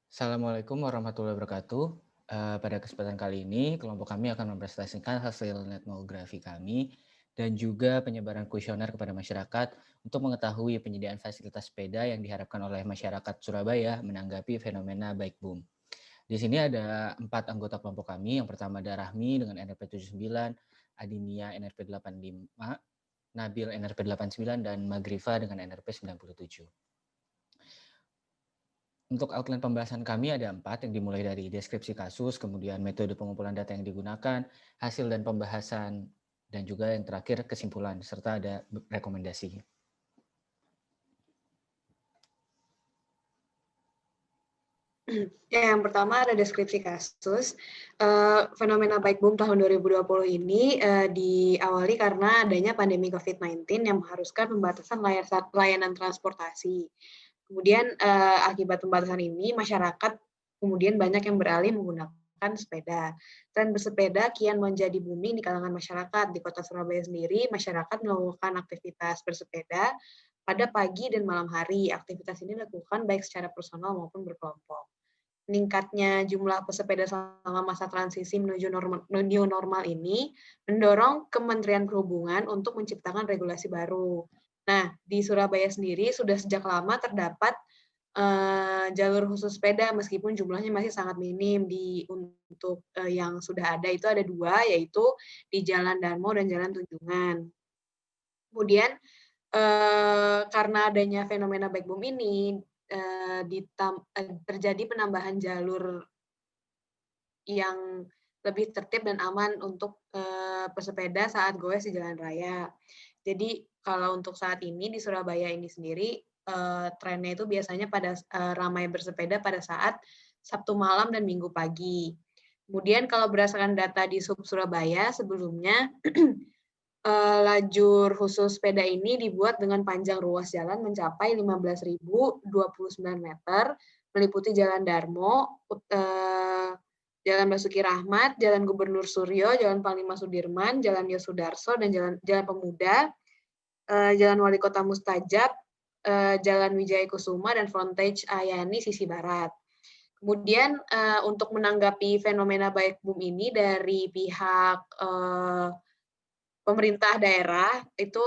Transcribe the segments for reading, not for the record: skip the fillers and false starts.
Assalamualaikum warahmatullahi wabarakatuh. Pada kesempatan kali ini, kelompok kami akan mempresentasikan hasil etnografi kami dan juga penyebaran kuesioner kepada masyarakat untuk mengetahui penyediaan fasilitas sepeda yang diharapkan oleh masyarakat Surabaya menanggapi fenomena bike boom. Di sini ada 4 anggota kelompok kami. Yang pertama ada Rahmi dengan NRP 79, Adinia NRP 85, Nabil NRP 89, dan Magrifa dengan NRP 97. Untuk outline pembahasan kami ada 4, yang dimulai dari deskripsi kasus, kemudian metode pengumpulan data yang digunakan, hasil dan pembahasan, dan juga yang terakhir kesimpulan, serta ada rekomendasi. Ya, yang pertama ada deskripsi kasus. Fenomena bike boom tahun 2020 ini diawali karena adanya pandemi COVID-19 yang mengharuskan pembatasan layanan transportasi. Kemudian akibat pembatasan ini, masyarakat kemudian banyak yang beralih menggunakan sepeda. Tren bersepeda kian menjadi booming di kalangan masyarakat. Di kota Surabaya sendiri, masyarakat melakukan aktivitas bersepeda pada pagi dan malam hari. Aktivitas ini dilakukan baik secara personal maupun berkelompok. Meningkatnya jumlah pesepeda selama masa transisi menuju new normal ini mendorong Kementerian Perhubungan untuk menciptakan regulasi baru. Nah, di Surabaya sendiri sudah sejak lama terdapat jalur khusus sepeda meskipun jumlahnya masih sangat minim. Untuk yang sudah ada itu ada 2, yaitu di Jalan Darmo dan Jalan Tunjungan. Kemudian karena adanya fenomena bike boom ini, terjadi penambahan jalur yang lebih tertib dan aman untuk pesepeda saat goes di jalan raya. Jadi kalau untuk saat ini di Surabaya ini sendiri, trennya itu biasanya ramai bersepeda pada saat Sabtu malam dan Minggu pagi. Kemudian kalau berdasarkan data di Sub Surabaya sebelumnya, lajur khusus sepeda ini dibuat dengan panjang ruas jalan mencapai 15.029 meter, meliputi Jalan Darmo, Jalan Basuki Rahmat, Jalan Gubernur Suryo, Jalan Panglima Sudirman, Jalan Yosudarso, dan Jalan Pemuda, Jalan Wali Kota Mustajab, Jalan Wijaya Kusuma, dan Frontage Ayani sisi barat. Kemudian untuk menanggapi fenomena bike boom ini dari pihak pemerintah daerah itu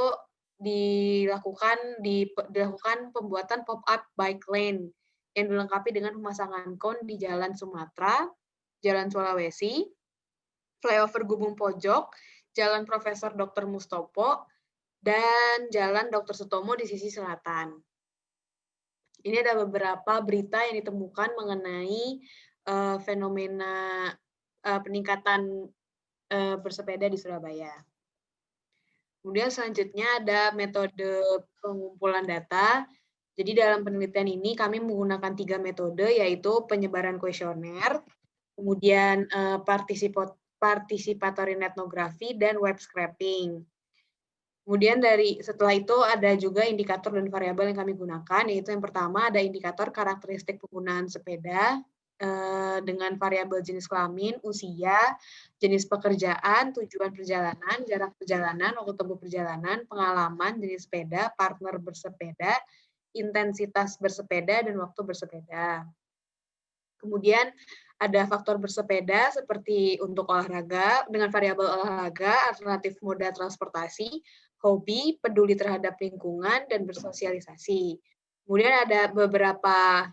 dilakukan pembuatan pop-up bike lane yang dilengkapi dengan pemasangan kon di Jalan Sumatera, Jalan Sulawesi, flyover Gubeng Pojok, Jalan Profesor Dr. Mustopo, dan Jalan Dr. Sutomo di sisi selatan. Ini ada beberapa berita yang ditemukan mengenai fenomena peningkatan bersepeda di Surabaya. Kemudian selanjutnya ada metode pengumpulan data. Jadi dalam penelitian ini kami menggunakan 3 metode, yaitu penyebaran kuesioner, kemudian participatory etnografi, dan web scraping. Kemudian setelah itu ada juga indikator dan variabel yang kami gunakan, yaitu yang pertama ada indikator karakteristik penggunaan sepeda dengan variabel jenis kelamin, usia, jenis pekerjaan, tujuan perjalanan, jarak perjalanan, waktu tempuh perjalanan, pengalaman, jenis sepeda, partner bersepeda, intensitas bersepeda, dan waktu bersepeda. Kemudian ada faktor bersepeda seperti untuk olahraga, dengan variabel olahraga, alternatif moda transportasi, hobi, peduli terhadap lingkungan, dan bersosialisasi. Kemudian ada beberapa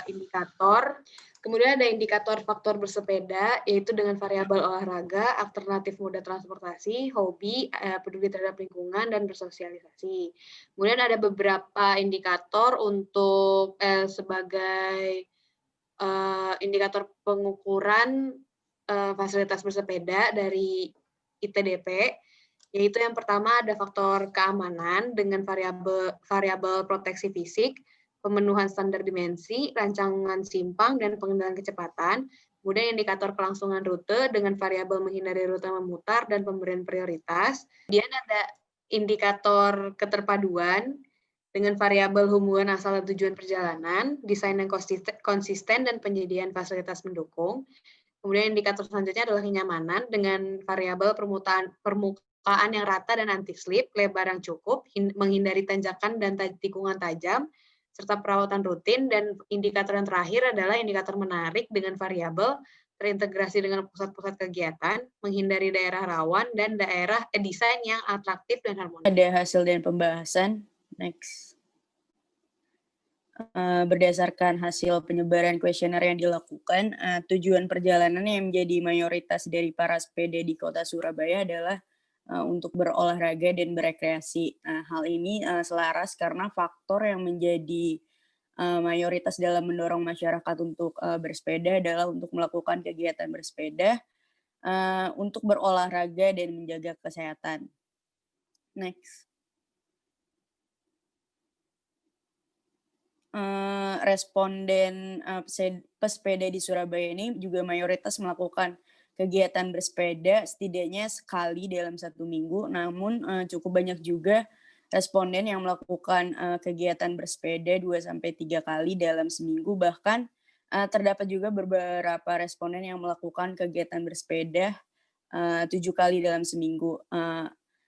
indikator. Kemudian ada indikator faktor bersepeda, yaitu dengan variabel olahraga, alternatif moda transportasi, hobi, peduli terhadap lingkungan, dan bersosialisasi. Kemudian ada beberapa indikator untuk sebagai indikator pengukuran fasilitas bersepeda dari ITDP, yaitu yang pertama ada faktor keamanan dengan variabel proteksi fisik, pemenuhan standar dimensi, rancangan simpang, dan pengendalian kecepatan. Kemudian indikator kelangsungan rute dengan variabel menghindari rute memutar dan pemberian prioritas. Kemudian ada indikator keterpaduan dengan variabel hubungan asal dan tujuan perjalanan, desain yang konsisten, dan penyediaan fasilitas mendukung. Kemudian indikator selanjutnya adalah kenyamanan dengan variabel permukaan yang rata dan anti-slip, lebar yang cukup, menghindari tanjakan dan tikungan tajam, serta perawatan rutin, dan indikator yang terakhir adalah indikator menarik dengan variabel, terintegrasi dengan pusat-pusat kegiatan, menghindari daerah rawan, dan desain yang atraktif dan harmonis. Ada hasil dan pembahasan. Next. Berdasarkan hasil penyebaran kuesioner yang dilakukan, tujuan perjalanan yang menjadi mayoritas dari para sepeda di kota Surabaya adalah untuk berolahraga dan berekreasi. Hal ini selaras karena faktor yang menjadi mayoritas dalam mendorong masyarakat untuk bersepeda adalah untuk melakukan kegiatan bersepeda, untuk berolahraga dan menjaga kesehatan. Next. Responden pesepeda di Surabaya ini juga mayoritas melakukan kegiatan bersepeda setidaknya sekali dalam 1 minggu, namun cukup banyak juga responden yang melakukan kegiatan bersepeda 2-3 kali dalam seminggu, bahkan terdapat juga beberapa responden yang melakukan kegiatan bersepeda 7 kali dalam seminggu.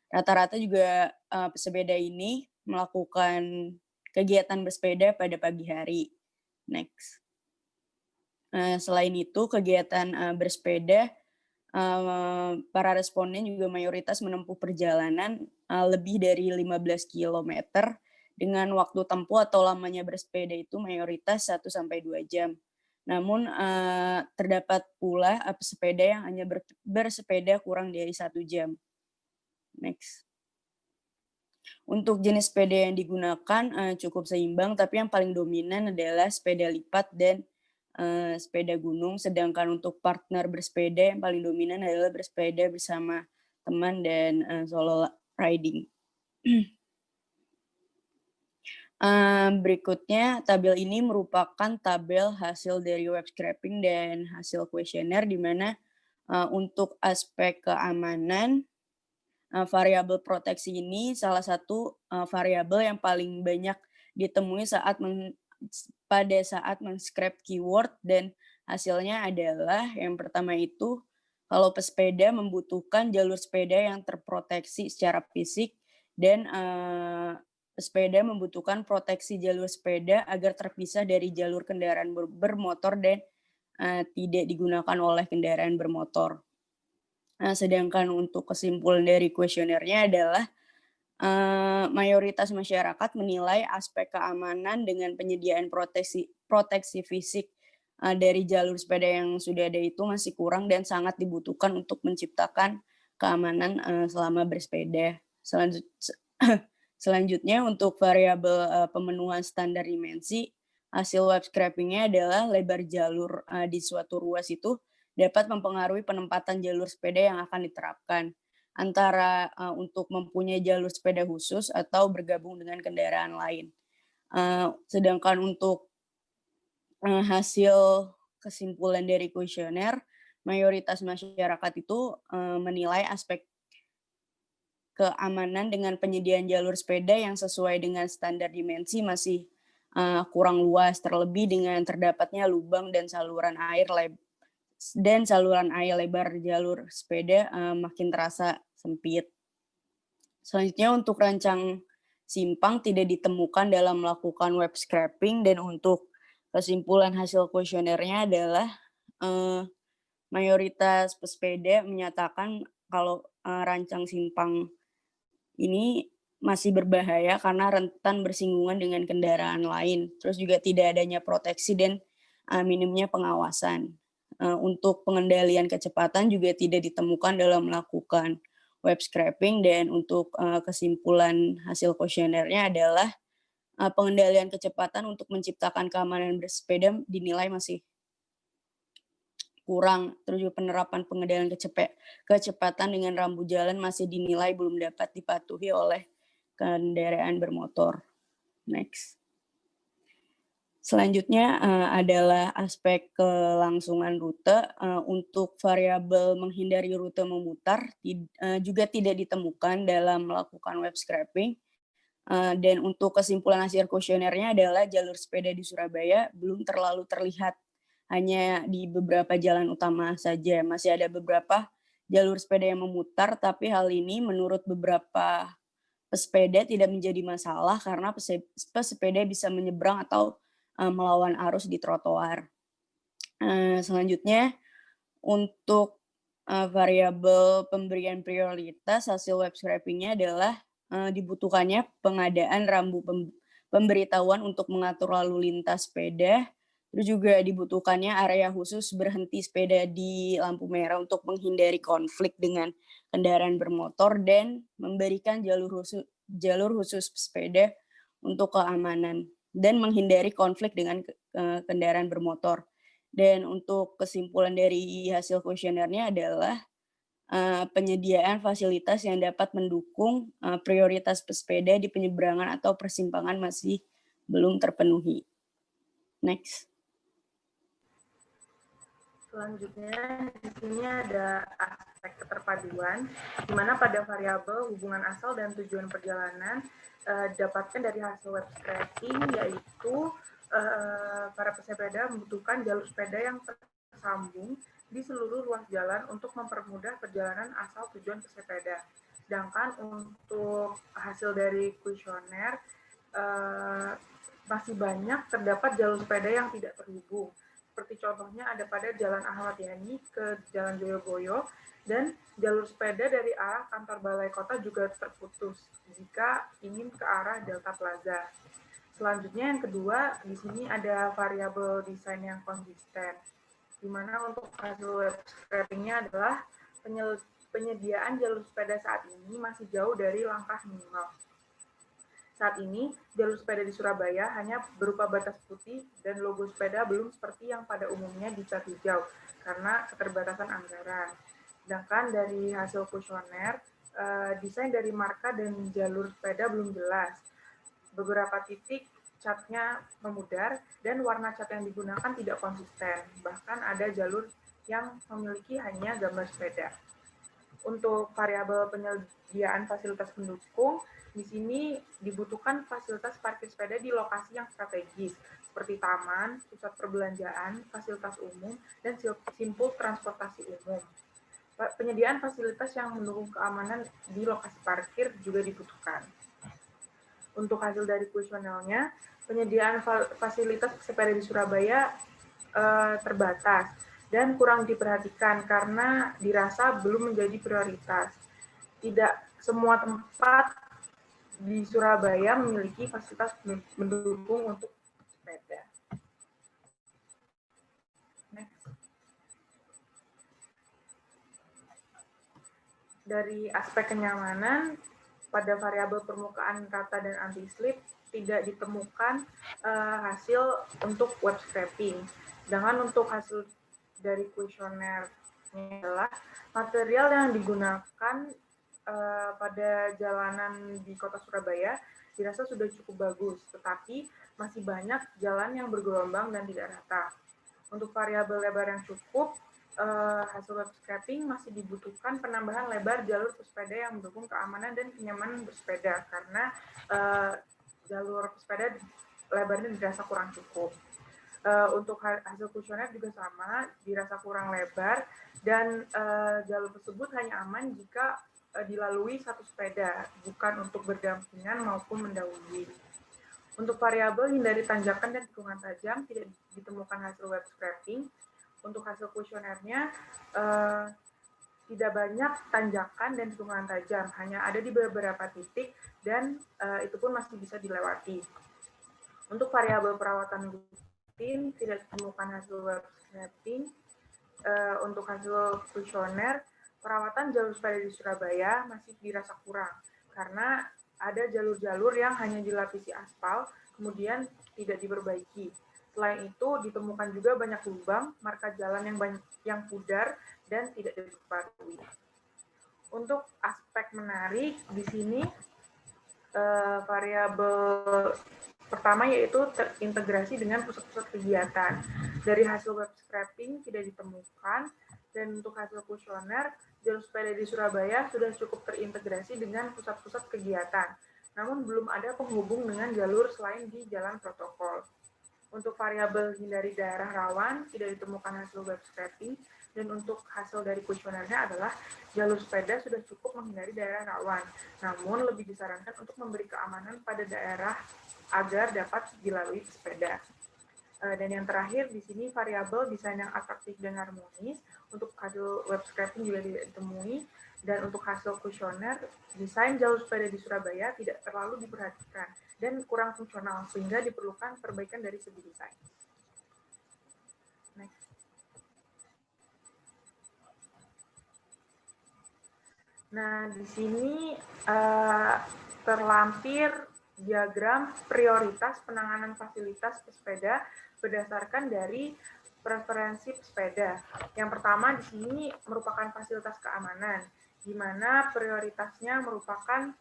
Rata-rata juga pesepeda ini melakukan kegiatan bersepeda pada pagi hari. Next. Selain itu, kegiatan bersepeda, para responden juga mayoritas menempuh perjalanan lebih dari 15 km dengan waktu tempuh atau lamanya bersepeda itu mayoritas 1-2 jam. Namun terdapat pula pesepeda yang hanya bersepeda kurang dari 1 jam. Next. Untuk jenis sepeda yang digunakan cukup seimbang, tapi yang paling dominan adalah sepeda lipat dan sepeda gunung, sedangkan untuk partner bersepeda yang paling dominan adalah bersepeda bersama teman dan solo riding. Berikutnya, tabel ini merupakan tabel hasil dari web scraping dan hasil kuesioner, di mana untuk aspek keamanan, variabel proteksi ini salah satu variabel yang paling banyak ditemui pada saat men-scrap keyword, dan hasilnya adalah yang pertama itu kalau pesepeda membutuhkan jalur sepeda yang terproteksi secara fisik, dan pesepeda membutuhkan proteksi jalur sepeda agar terpisah dari jalur kendaraan bermotor dan tidak digunakan oleh kendaraan bermotor. Sedangkan untuk kesimpulan dari kuesionernya adalah mayoritas masyarakat menilai aspek keamanan dengan penyediaan proteksi fisik dari jalur sepeda yang sudah ada itu masih kurang dan sangat dibutuhkan untuk menciptakan keamanan selama bersepeda. Selanjutnya, untuk variabel pemenuhan standar dimensi, hasil web scraping-nya adalah lebar jalur di suatu ruas itu dapat mempengaruhi penempatan jalur sepeda yang akan diterapkan, antara untuk mempunyai jalur sepeda khusus atau bergabung dengan kendaraan lain. Sedangkan untuk hasil kesimpulan dari kuesioner, mayoritas masyarakat itu menilai aspek keamanan dengan penyediaan jalur sepeda yang sesuai dengan standar dimensi masih kurang luas, terlebih dengan terdapatnya lubang dan saluran air lebar jalur sepeda makin terasa sempit. Selanjutnya, untuk rancang simpang tidak ditemukan dalam melakukan web scraping, dan untuk kesimpulan hasil kuesionernya adalah mayoritas pesepeda menyatakan kalau rancang simpang ini masih berbahaya karena rentan bersinggungan dengan kendaraan lain. Terus juga tidak adanya proteksi dan minimnya pengawasan. Untuk pengendalian kecepatan juga tidak ditemukan dalam melakukan web scraping, dan untuk kesimpulan hasil kuesionernya adalah pengendalian kecepatan untuk menciptakan keamanan bersepeda dinilai masih kurang. Terus juga penerapan pengendalian kecepatan dengan rambu jalan masih dinilai belum dapat dipatuhi oleh kendaraan bermotor. Next. Selanjutnya adalah aspek kelangsungan rute. Untuk variabel menghindari rute memutar juga tidak ditemukan dalam melakukan web scraping. Dan untuk kesimpulan hasil kuesionernya adalah jalur sepeda di Surabaya belum terlalu terlihat, hanya di beberapa jalan utama saja. Masih ada beberapa jalur sepeda yang memutar, tapi hal ini menurut beberapa pesepeda tidak menjadi masalah karena pesepeda bisa menyeberang atau melawan arus di trotoar. Selanjutnya, untuk variabel pemberian prioritas hasil web scraping-nya adalah dibutuhkannya pengadaan rambu pemberitahuan untuk mengatur lalu lintas sepeda, terus juga dibutuhkannya area khusus berhenti sepeda di lampu merah untuk menghindari konflik dengan kendaraan bermotor dan memberikan jalur khusus sepeda untuk keamanan dan menghindari konflik dengan kendaraan bermotor. Dan untuk kesimpulan dari hasil kuesionernya adalah penyediaan fasilitas yang dapat mendukung prioritas pesepeda di penyeberangan atau persimpangan masih belum terpenuhi. Next. Selanjutnya di sini ada aspek keterpaduan, di mana pada variabel hubungan asal dan tujuan perjalanan didapatkan dari hasil web scraping, yaitu para pesepeda membutuhkan jalur sepeda yang tersambung di seluruh ruas jalan untuk mempermudah perjalanan asal tujuan pesepeda. Sedangkan untuk hasil dari kuesioner masih banyak terdapat jalur sepeda yang tidak terhubung. Seperti contohnya ada pada Jalan Ahmad Yani ke Jalan Joyoboyo, dan jalur sepeda dari arah kantor balai kota juga terputus jika ingin ke arah Delta Plaza. Selanjutnya yang kedua, di sini ada variabel desain yang konsisten, di mana untuk hasil web scraping-nya adalah penyediaan jalur sepeda saat ini masih jauh dari langkah minimal. Saat ini, jalur sepeda di Surabaya hanya berupa batas putih dan logo sepeda belum seperti yang pada umumnya di cat hijau karena keterbatasan anggaran. Sedangkan dari hasil kuesioner, desain dari marka dan jalur sepeda belum jelas. Beberapa titik catnya memudar dan warna cat yang digunakan tidak konsisten. Bahkan ada jalur yang memiliki hanya gambar sepeda. Untuk variabel penyediaan fasilitas pendukung, di sini dibutuhkan fasilitas parkir sepeda di lokasi yang strategis, seperti taman, pusat perbelanjaan, fasilitas umum, dan simpul transportasi umum. Penyediaan fasilitas yang mendukung keamanan di lokasi parkir juga dibutuhkan. Untuk hasil dari kuesionernya, penyediaan fasilitas sepeda di Surabaya terbatas dan kurang diperhatikan karena dirasa belum menjadi prioritas. Tidak semua tempat di Surabaya memiliki fasilitas mendukung untuk sepeda. Next. Dari aspek kenyamanan, pada variabel permukaan rata dan anti-slip tidak ditemukan hasil untuk web scraping. Sedangkan untuk hasil dari kuesioner adalah material yang digunakan pada jalanan di kota Surabaya dirasa sudah cukup bagus, tetapi masih banyak jalan yang bergelombang dan tidak rata. Untuk variabel lebar yang cukup, hasil web scraping masih dibutuhkan penambahan lebar jalur pesepeda yang mendukung keamanan dan kenyamanan bersepeda, karena jalur pesepeda lebarnya dirasa kurang cukup. Untuk hasil kuesioner juga sama, dirasa kurang lebar, dan jalur tersebut hanya aman jika dilalui satu sepeda, bukan untuk berdampingan maupun mendahului. Untuk variabel hindari tanjakan dan tikungan tajam tidak ditemukan hasil web scraping. Untuk hasil kuesionernya tidak banyak tanjakan dan tikungan tajam, hanya ada di beberapa titik dan itu pun masih bisa dilewati. Untuk variabel perawatan rutin tidak ditemukan hasil web scraping. Untuk hasil kuesioner, perawatan jalur sepeda di Surabaya masih dirasa kurang karena ada jalur-jalur yang hanya dilapisi aspal, kemudian tidak diperbaiki. Selain itu, ditemukan juga banyak lubang, marka jalan yang pudar, dan tidak dipatuhi. Untuk aspek menarik, di sini variabel pertama yaitu terintegrasi dengan pusat-pusat kegiatan. Dari hasil web scraping tidak ditemukan, dan untuk hasil kuesioner, jalur sepeda di Surabaya sudah cukup terintegrasi dengan pusat-pusat kegiatan. Namun belum ada penghubung dengan jalur selain di jalan protokol. Untuk variabel hindari daerah rawan, tidak ditemukan hasil web scraping, dan untuk hasil dari kuesionernya adalah jalur sepeda sudah cukup menghindari daerah rawan. Namun lebih disarankan untuk memberi keamanan pada daerah agar dapat dilalui sepeda. Dan yang terakhir di sini variabel desain yang atraktif dan harmonis. Untuk hasil web scraping juga tidak ditemui. Dan untuk hasil kuesioner, desain jalur sepeda di Surabaya tidak terlalu diperhatikan dan kurang fungsional, sehingga diperlukan perbaikan dari segi desain. Next. Nah, di sini terlampir diagram prioritas penanganan fasilitas pesepeda berdasarkan dari preferensi pesepeda. Yang pertama di sini merupakan fasilitas keamanan, di mana prioritasnya merupakan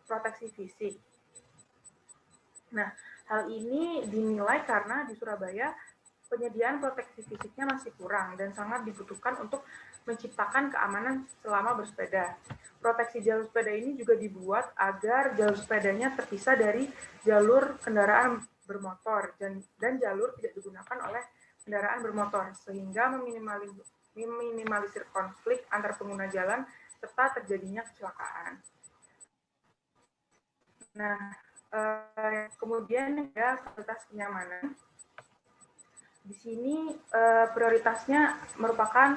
proteksi fisik. Nah, hal ini dinilai karena di Surabaya penyediaan proteksi fisiknya masih kurang dan sangat dibutuhkan untuk menciptakan keamanan selama bersepeda. Proteksi jalur sepeda ini juga dibuat agar jalur sepedanya terpisah dari jalur kendaraan bermotor dan jalur tidak digunakan oleh kendaraan bermotor, sehingga meminimalisir konflik antar pengguna jalan serta terjadinya kecelakaan. Nah, kemudian ya fasilitas kenyamanan. Di sini prioritasnya merupakan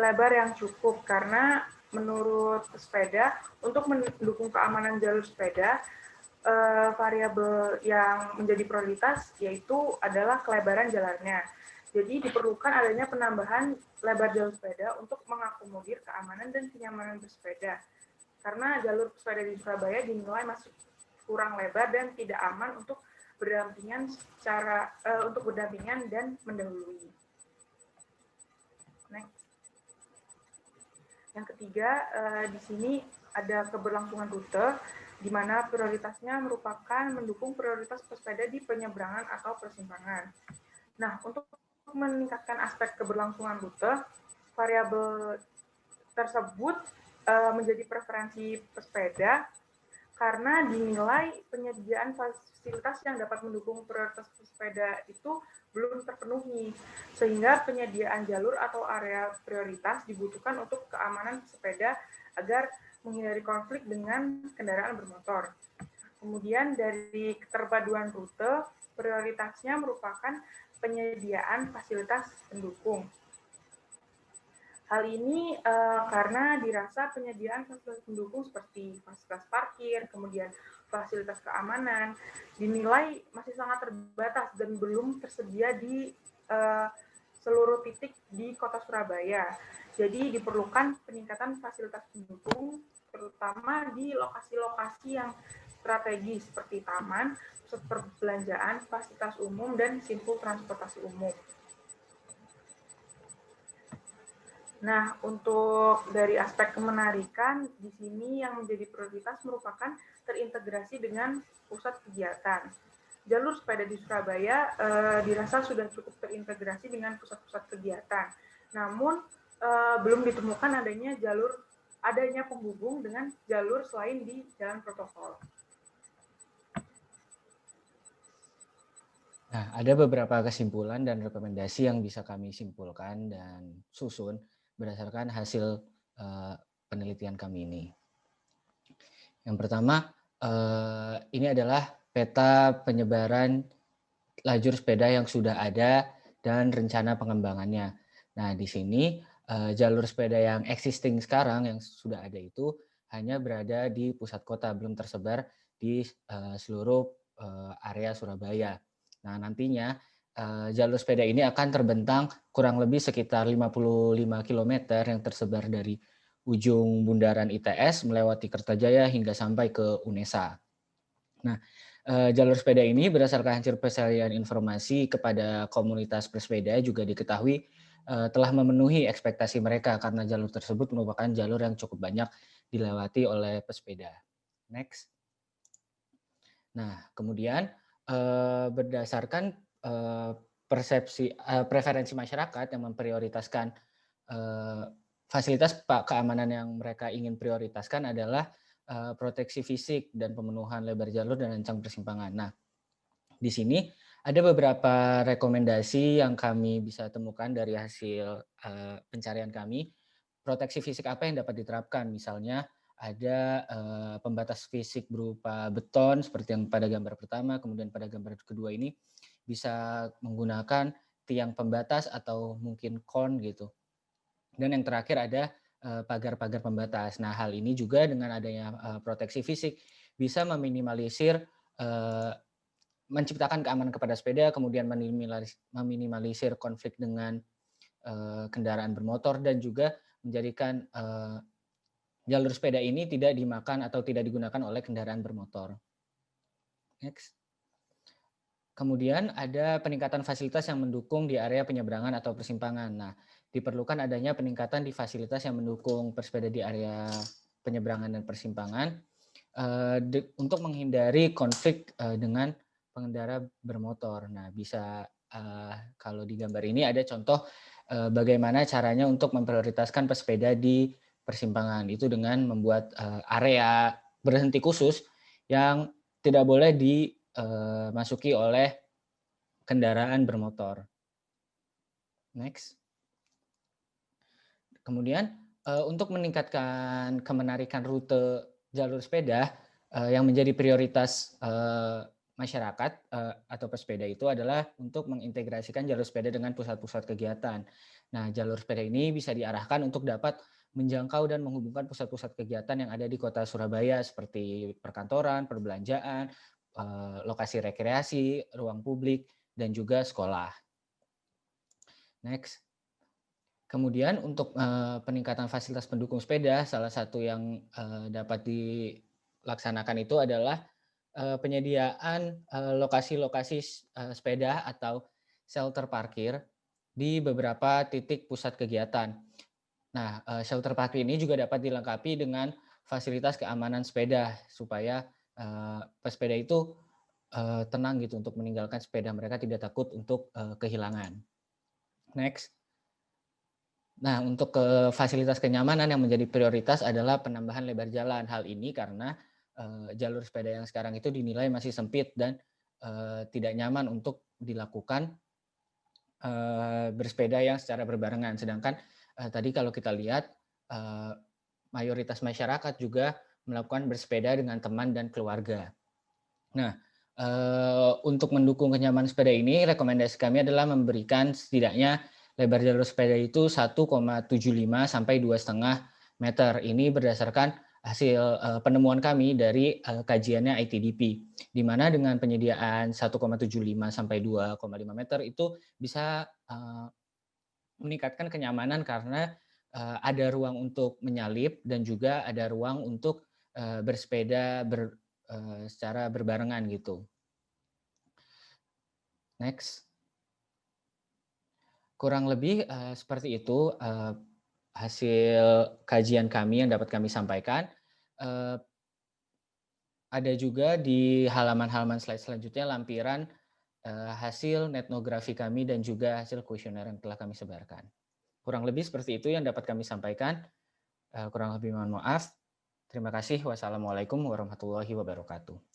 lebar yang cukup karena menurut pesepeda untuk mendukung keamanan jalur sepeda variabel yang menjadi prioritas yaitu adalah kelebaran jalannya. Jadi diperlukan adanya penambahan lebar jalur sepeda untuk mengakomodir keamanan dan kenyamanan bersepeda. Karena jalur sepeda di Surabaya dinilai masih kurang lebar dan tidak aman untuk berdampingan dan mendahului. Next. Yang ketiga, di sini ada keberlangsungan rute, di mana prioritasnya merupakan mendukung prioritas pesepeda di penyeberangan atau persimpangan. Nah, untuk meningkatkan aspek keberlangsungan rute, variabel tersebut menjadi preferensi pesepeda karena dinilai penyediaan fasilitas yang dapat mendukung prioritas pesepeda itu belum terpenuhi, sehingga penyediaan jalur atau area prioritas dibutuhkan untuk keamanan pesepeda agar menghindari konflik dengan kendaraan bermotor. Kemudian dari keterpaduan rute, prioritasnya merupakan penyediaan fasilitas pendukung. Hal ini karena dirasa penyediaan fasilitas pendukung seperti fasilitas parkir, kemudian fasilitas keamanan, dinilai masih sangat terbatas dan belum tersedia di seluruh titik di Kota Surabaya. Jadi diperlukan peningkatan fasilitas pendukung, terutama di lokasi-lokasi yang strategis seperti taman, pusat perbelanjaan, fasilitas umum, dan simpul transportasi umum. Nah, untuk dari aspek kemenarikan, di sini yang menjadi prioritas merupakan terintegrasi dengan pusat kegiatan. Jalur sepeda di Surabaya dirasa sudah cukup terintegrasi dengan pusat-pusat kegiatan. Namun, belum ditemukan adanya penghubung dengan jalur selain di jalan protokol. Nah, ada beberapa kesimpulan dan rekomendasi yang bisa kami simpulkan dan susun berdasarkan hasil penelitian kami ini. Yang pertama, ini adalah peta penyebaran lajur sepeda yang sudah ada dan rencana pengembangannya. Nah, di sini jalur sepeda yang existing sekarang yang sudah ada itu hanya berada di pusat kota, belum tersebar di seluruh area Surabaya. Nah, nantinya jalur sepeda ini akan terbentang kurang lebih sekitar 55 km yang tersebar dari ujung bundaran ITS melewati Kertajaya hingga sampai ke UNESA. Nah, jalur sepeda ini berdasarkan hasil pencarian informasi kepada komunitas bersepeda juga diketahui telah memenuhi ekspektasi mereka karena jalur tersebut merupakan jalur yang cukup banyak dilewati oleh pesepeda. Next. Nah, kemudian berdasarkan preferensi masyarakat yang memprioritaskan fasilitas keamanan yang mereka ingin prioritaskan adalah proteksi fisik dan pemenuhan lebar jalur dan rancang persimpangan. Nah, Di sini ada beberapa rekomendasi yang kami bisa temukan dari hasil pencarian kami. Proteksi fisik apa yang dapat diterapkan? Misalnya ada pembatas fisik berupa beton seperti yang pada gambar pertama, kemudian pada gambar kedua ini bisa menggunakan tiang pembatas atau mungkin kon gitu. Dan yang terakhir ada pagar-pagar pembatas. Nah, hal ini juga dengan adanya proteksi fisik bisa meminimalisir menciptakan keamanan kepada sepeda, kemudian meminimalisir konflik dengan kendaraan bermotor dan juga menjadikan jalur sepeda ini tidak dimakan atau tidak digunakan oleh kendaraan bermotor. Next. Kemudian ada peningkatan fasilitas yang mendukung di area penyeberangan atau persimpangan. Nah, diperlukan adanya peningkatan di fasilitas yang mendukung bersepeda di area penyeberangan dan persimpangan untuk menghindari konflik dengan pengendara bermotor. Nah, bisa kalau di gambar ini ada contoh bagaimana caranya untuk memprioritaskan pesepeda di persimpangan. Itu dengan membuat area berhenti khusus yang tidak boleh dimasuki oleh kendaraan bermotor. Next. Kemudian untuk meningkatkan kemenarikan rute jalur sepeda yang menjadi prioritas masyarakat atau pesepeda itu adalah untuk mengintegrasikan jalur sepeda dengan pusat-pusat kegiatan. Nah, jalur sepeda ini bisa diarahkan untuk dapat menjangkau dan menghubungkan pusat-pusat kegiatan yang ada di kota Surabaya seperti perkantoran, perbelanjaan, lokasi rekreasi, ruang publik, dan juga sekolah. Next. Kemudian untuk peningkatan fasilitas pendukung sepeda, salah satu yang dapat dilaksanakan itu adalah penyediaan lokasi-lokasi sepeda atau shelter parkir di beberapa titik pusat kegiatan. Nah, shelter parkir ini juga dapat dilengkapi dengan fasilitas keamanan sepeda supaya pesepeda itu tenang gitu untuk meninggalkan sepeda, mereka tidak takut untuk kehilangan. Next. Nah, untuk fasilitas kenyamanan yang menjadi prioritas adalah penambahan lebar jalan. Hal ini karena jalur sepeda yang sekarang itu dinilai masih sempit dan tidak nyaman untuk dilakukan bersepeda yang secara berbarengan. Sedangkan tadi kalau kita lihat mayoritas masyarakat juga melakukan bersepeda dengan teman dan keluarga. Nah, untuk mendukung kenyamanan sepeda ini, rekomendasi kami adalah memberikan setidaknya lebar jalur sepeda itu 1,75 sampai 2,5 meter. Ini berdasarkan hasil penemuan kami dari kajiannya ITDP, di mana dengan penyediaan 1,75 sampai 2,5 meter itu bisa meningkatkan kenyamanan karena ada ruang untuk menyalip dan juga ada ruang untuk bersepeda secara berbarengan gitu. Next. Kurang lebih seperti itu hasil kajian kami yang dapat kami sampaikan. Ada juga di halaman-halaman slide selanjutnya lampiran hasil etnografi kami dan juga hasil kuesioner yang telah kami sebarkan. Kurang lebih seperti itu yang dapat kami sampaikan. Kurang lebih mohon maaf. Terima kasih. Wassalamualaikum warahmatullahi wabarakatuh.